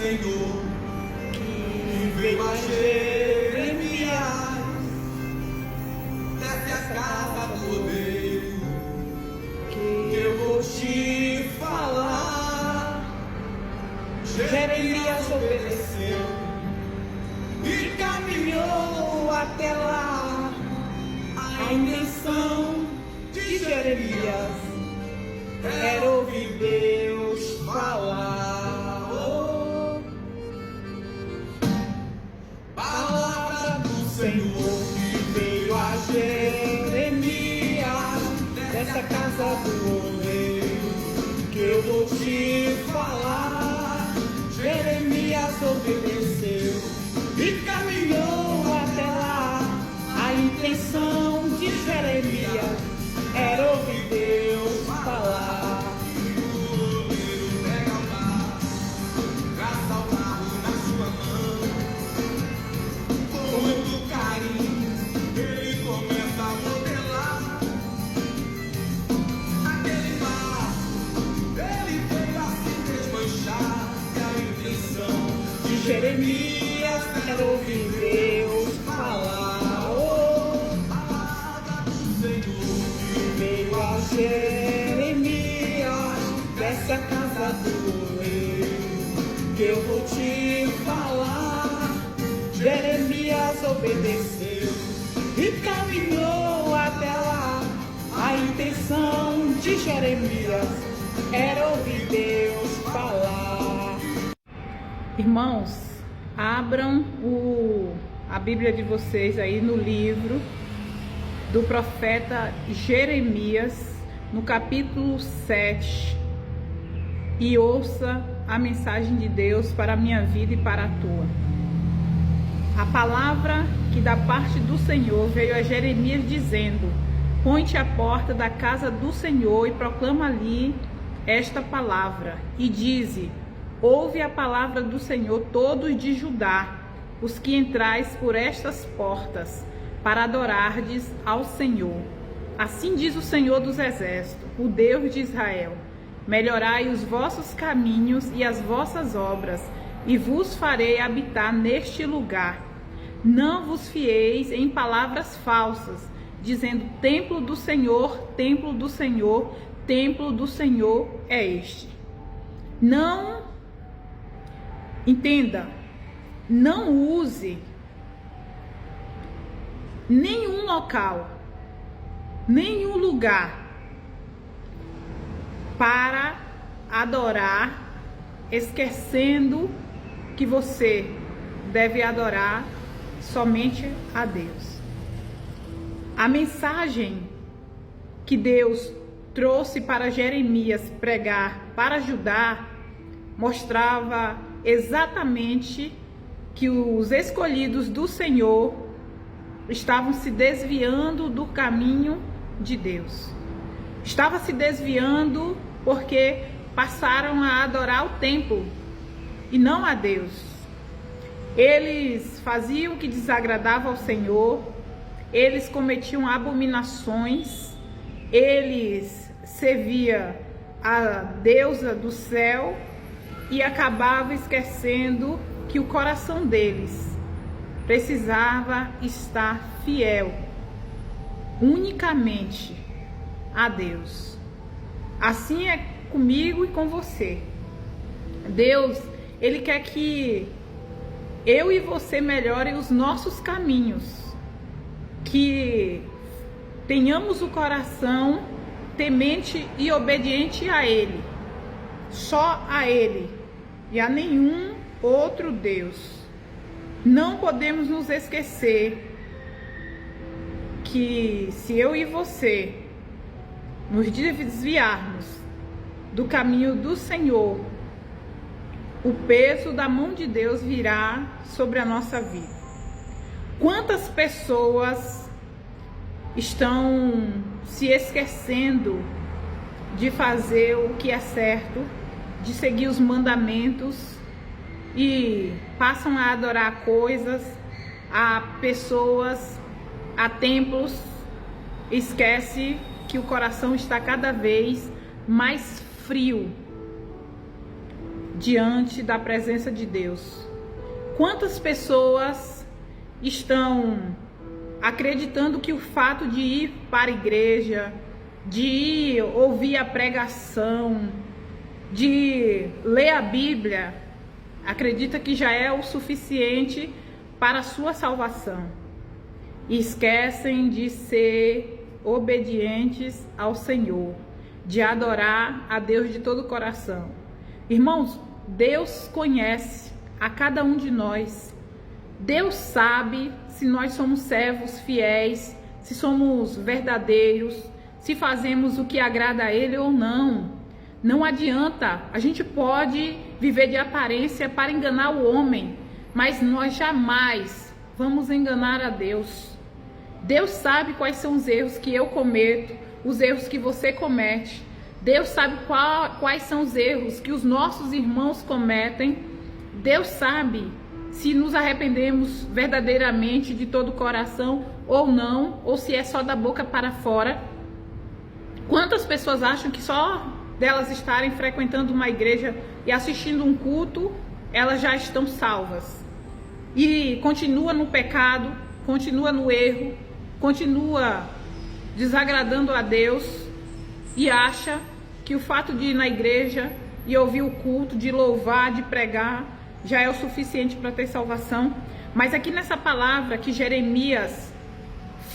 Senhor que veio a Jeremias, desce a casa do rodeio, que eu vou te falar. Jeremias obedeceu e caminhou até lá. A intenção de Jeremias era ouvir Deus falar. Oh, palavra do Senhor que veio a Jeremias, dessa casa do rodeio, que eu vou te falar. Jeremias obedeceu e caminhou até lá. A intenção de Jeremias era ouvir Deus falar. O goleiro pega o barro, traça o barro na sua mão. Com muito carinho, ele começa a modelar aquele barro. Ele veio a se desmanchar. E a intenção de Jeremias era ouvir Deus falar. Jeremias, dessa casa do rei, que eu vou te falar. Jeremias obedeceu e caminhou até lá. A intenção de Jeremias era ouvir Deus falar. Irmãos, abram a Bíblia de vocês aí no livro do profeta Jeremias, no capítulo 7, e ouça a mensagem de Deus para a minha vida e para a tua. A palavra que da parte do Senhor veio a Jeremias dizendo: põe-te à porta da casa do Senhor e proclama ali esta palavra, e dize: ouve a palavra do Senhor, todos de Judá, os que entrais por estas portas, para adorardes ao Senhor. Assim diz o Senhor dos Exércitos, o Deus de Israel: melhorai os vossos caminhos e as vossas obras, e vos farei habitar neste lugar. Não vos fieis em palavras falsas, dizendo: templo do Senhor, templo do Senhor, templo do Senhor é este. Não, entenda, não use nenhum local, nenhum lugar para adorar, esquecendo que você deve adorar somente a Deus. A mensagem que Deus trouxe para Jeremias pregar para Judá mostrava exatamente que os escolhidos do Senhor estavam se desviando do caminho de Deus. Estava se desviando porque passaram a adorar o templo e não a Deus. Eles faziam o que desagradava ao Senhor, eles cometiam abominações, eles serviam a deusa do céu e acabavam esquecendo que o coração deles precisava estar fiel unicamente a Deus. Assim é comigo e com você. Deus, Ele quer que eu e você melhorem os nossos caminhos, que tenhamos o coração temente e obediente a Ele, só a Ele e a nenhum outro Deus. Não podemos nos esquecer que se eu e você nos desviarmos do caminho do Senhor, o peso da mão de Deus virá sobre a nossa vida. Quantas pessoas estão se esquecendo de fazer o que é certo, de seguir os mandamentos, e passam a adorar coisas, a pessoas, a templos, esquece que o coração está cada vez mais frio. diante da presença de Deus. Quantas pessoas estão acreditando que o fato de ir para a igreja, de ir ouvir a pregação, de ler a Bíblia, acredita que já é o suficiente para a sua salvação. E esquecem de ser obedientes ao Senhor, de adorar a Deus de todo o coração. Irmãos, Deus conhece a cada um de nós. Deus sabe se nós somos servos fiéis, se somos verdadeiros, se fazemos o que agrada a Ele ou não. Não adianta, a gente pode viver de aparência para enganar o homem, mas nós jamais vamos enganar a Deus. Deus sabe quais são os erros que eu cometo, os erros que você comete. Deus sabe quais são os erros que os nossos irmãos cometem. Deus sabe se nos arrependemos verdadeiramente de todo o coração ou não, ou se é só da boca para fora. Quantas pessoas acham que só delas estarem frequentando uma igreja e assistindo um culto, elas já estão salvas? E continua no pecado, continua no erro, continua desagradando a Deus e acha que o fato de ir na igreja e ouvir o culto, de louvar, de pregar, já é o suficiente para ter salvação. Mas aqui nessa palavra que Jeremias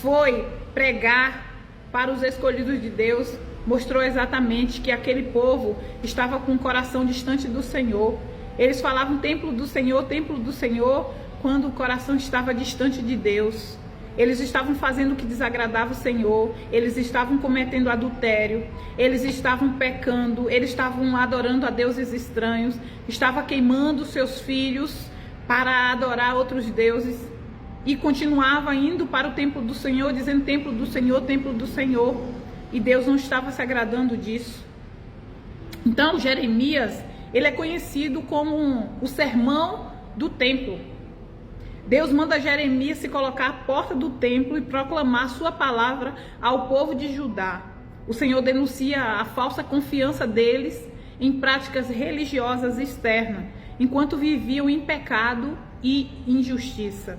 foi pregar para os escolhidos de Deus, mostrou exatamente que aquele povo estava com o coração distante do Senhor. Eles falavam templo do Senhor, quando o coração estava distante de Deus. Eles estavam fazendo o que desagradava o Senhor, eles estavam cometendo adultério, eles estavam pecando, eles estavam adorando a deuses estranhos, estavam queimando seus filhos para adorar outros deuses e continuava indo para o templo do Senhor, dizendo templo do Senhor, templo do Senhor, e Deus não estava se agradando disso. Então Jeremias, ele é conhecido como o sermão do templo. Deus manda Jeremias se colocar à porta do templo e proclamar sua palavra ao povo de Judá. O Senhor denuncia a falsa confiança deles em práticas religiosas externas, enquanto viviam em pecado e injustiça.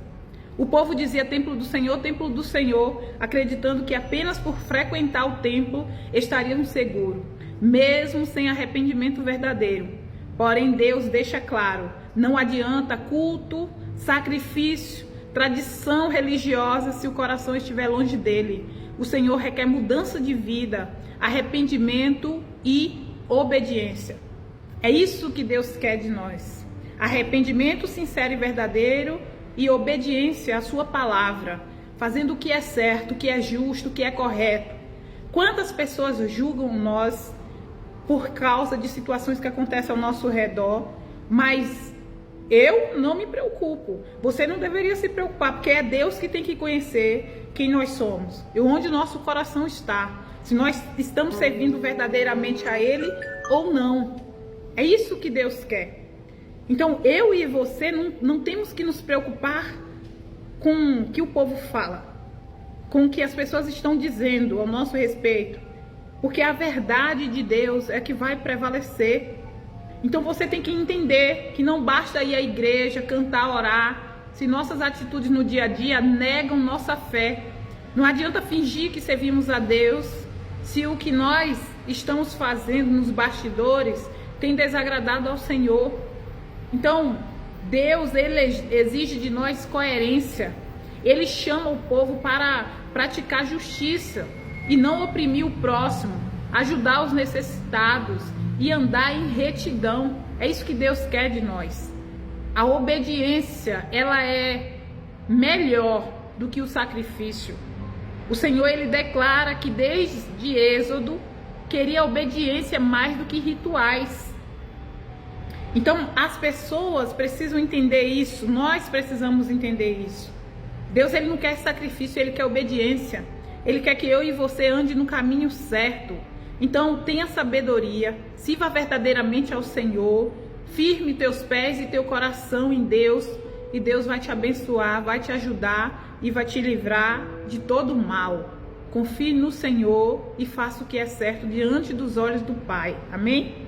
O povo dizia templo do Senhor, acreditando que apenas por frequentar o templo estariam seguros, mesmo sem arrependimento verdadeiro. Porém, Deus deixa claro, não adianta culto, sacrifício, tradição religiosa se o coração estiver longe dele. O Senhor requer mudança de vida, arrependimento e obediência. É isso que Deus quer de nós. Arrependimento sincero e verdadeiro e obediência à sua palavra, fazendo o que é certo, o que é justo, o que é correto. Quantas pessoas julgam nós por causa de situações que acontecem ao nosso redor, mas eu não me preocupo. Você não deveria se preocupar, porque é Deus que tem que conhecer quem nós somos e onde o nosso coração está, se nós estamos servindo verdadeiramente a Ele ou não. É isso que Deus quer. Então eu e você não temos que nos preocupar com o que o povo fala, com o que as pessoas estão dizendo ao nosso respeito, porque a verdade de Deus é que vai prevalecer. Então você tem que entender que não basta ir à igreja, cantar, orar, se nossas atitudes no dia a dia negam nossa fé. Não adianta fingir que servimos a Deus se o que nós estamos fazendo nos bastidores tem desagradado ao Senhor. Então Deus, ele exige de nós coerência. Ele chama o povo para praticar justiça e não oprimir o próximo, ajudar os necessitados e andar em retidão. É isso que Deus quer de nós. A obediência, ela é melhor do que o sacrifício. O Senhor, ele declara que desde Êxodo queria obediência mais do que rituais. Então as pessoas precisam entender isso, nós precisamos entender isso. Deus, ele não quer sacrifício, ele quer obediência. Ele quer que eu e você ande no caminho certo. Então tenha sabedoria, sirva verdadeiramente ao Senhor, firme teus pés e teu coração em Deus, e Deus vai te abençoar, vai te ajudar e vai te livrar de todo o mal. Confie no Senhor e faça o que é certo diante dos olhos do Pai. Amém?